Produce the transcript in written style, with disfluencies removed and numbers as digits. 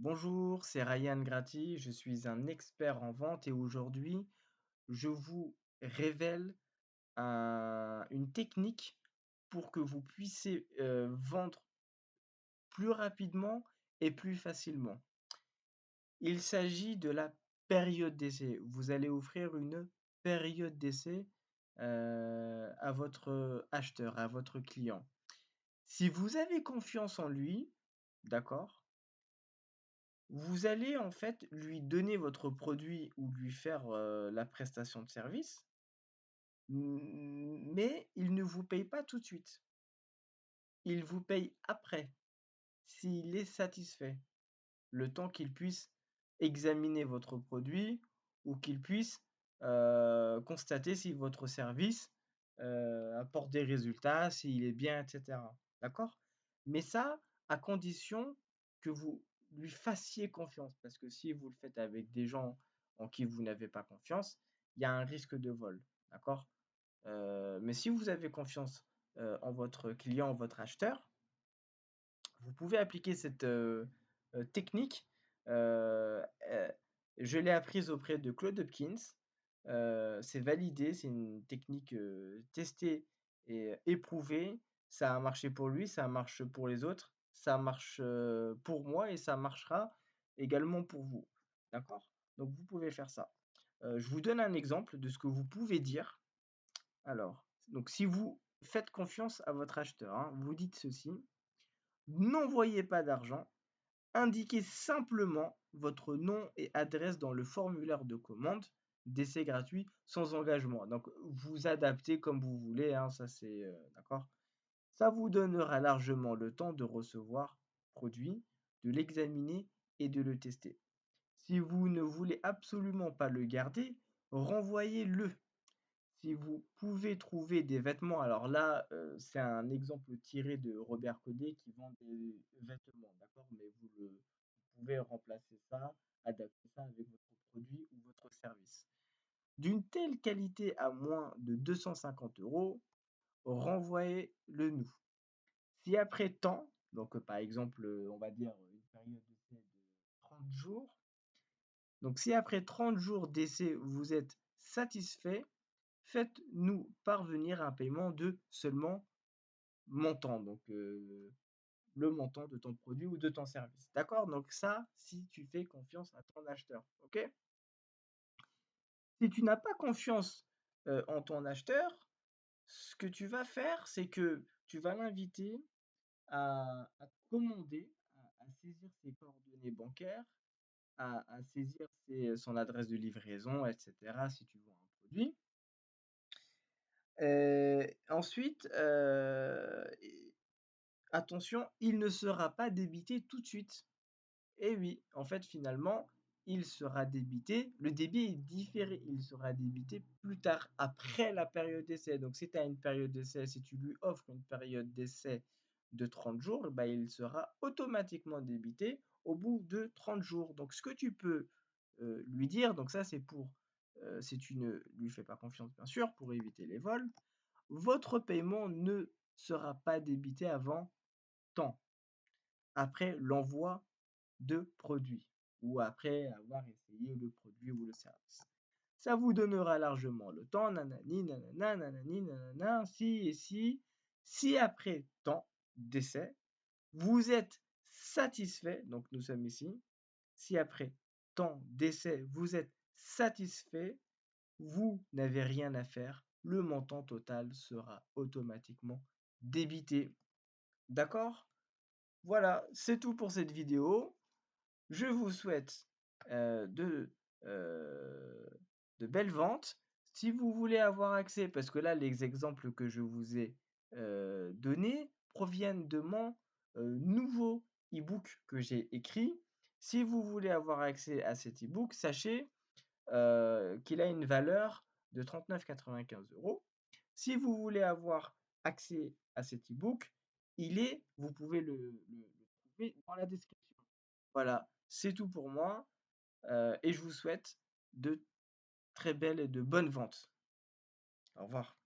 Bonjour, c'est Ryan Grati, je suis un expert en vente et aujourd'hui, je vous révèle une technique pour que vous puissiez vendre plus rapidement et plus facilement. Il s'agit de la période d'essai. Vous allez offrir une période d'essai à votre acheteur, à votre client. Si vous avez confiance en lui, d'accord, vous allez en fait lui donner votre produit ou lui faire la prestation de service, mais il ne vous paye pas tout de suite. Il vous paye après, s'il est satisfait, le temps qu'il puisse examiner votre produit ou qu'il puisse constater si votre service apporte des résultats, s'il est bien, etc. D'accord? Mais ça, à condition que vous lui fassiez confiance. Parce que si vous le faites avec des gens en qui vous n'avez pas confiance, il y a un risque de vol. D'accord? Mais si vous avez confiance en votre client, en votre acheteur, vous pouvez appliquer cette technique. Euh, euh, je l'ai apprise auprès de Claude Hopkins. C'est validé, c'est une technique testée et éprouvée. Ça a marché pour lui, ça marche pour les autres, ça marche pour moi et ça marchera également pour vous. D'accord? Donc vous pouvez faire ça. Je vous donne un exemple de ce que vous pouvez dire. Alors, donc si vous faites confiance à votre acheteur, hein, vous dites ceci: n'envoyez pas d'argent, indiquez simplement votre nom et adresse dans le formulaire de commande d'essai gratuit sans engagement. Donc vous adaptez comme vous voulez, hein, ça c'est d'accord. Ça vous donnera largement le temps de recevoir le produit, de l'examiner et de le tester. Si vous ne voulez absolument pas le garder, renvoyez-le. Si vous pouvez trouver des vêtements, alors là, c'est un exemple tiré de Robert Codet qui vend des vêtements, d'accord? Mais vous pouvez remplacer ça, adapter ça avec votre produit ou votre service. D'une telle qualité à moins de 250 euros, renvoyez-le nous. Si après temps, donc par exemple, on va dire une période d'essai de 30 jours, donc si après 30 jours d'essai, vous êtes satisfait, faites-nous parvenir un paiement de seulement montant, donc le montant de ton produit ou de ton service. D'accord? Donc ça, si tu fais confiance à ton acheteur. OK? Si tu n'as pas confiance en ton acheteur, ce que tu vas faire, c'est que tu vas l'inviter à commander, à saisir ses coordonnées bancaires, à saisir son adresse de livraison, etc. si tu vends un produit. Ensuite, attention, il ne sera pas débité tout de suite. Et oui, en fait, finalement, il sera débité. Le débit est différé. Il sera débité plus tard, après la période d'essai. Donc, si tu as une période d'essai, si tu lui offres une période d'essai de 30 jours, bah, il sera automatiquement débité au bout de 30 jours. Donc, ce que tu peux lui dire, donc ça, c'est pour, si tu ne lui fais pas confiance, bien sûr, pour éviter les vols, votre paiement ne sera pas débité avant tant, après l'envoi de produits ou après avoir essayé le produit ou le service. Ça vous donnera largement le temps, nanani, nanana, nanani, nanana, si et si. Si après temps d'essai, vous êtes satisfait, donc nous sommes ici, si après temps d'essai, vous êtes satisfait, vous n'avez rien à faire, le montant total sera automatiquement débité. D'accord? Voilà, c'est tout pour cette vidéo. Je vous souhaite euh, de, euh, de belles ventes. Si vous voulez avoir accès, parce que là, les exemples que je vous ai donnés proviennent de mon nouveau e-book que j'ai écrit. Si vous voulez avoir accès à cet e-book, sachez qu'il a une valeur de 39,95 euros. Si vous voulez avoir accès à cet e-book, vous pouvez le trouver dans la description. Voilà, c'est tout pour moi et je vous souhaite de très belles et de bonnes ventes. Au revoir.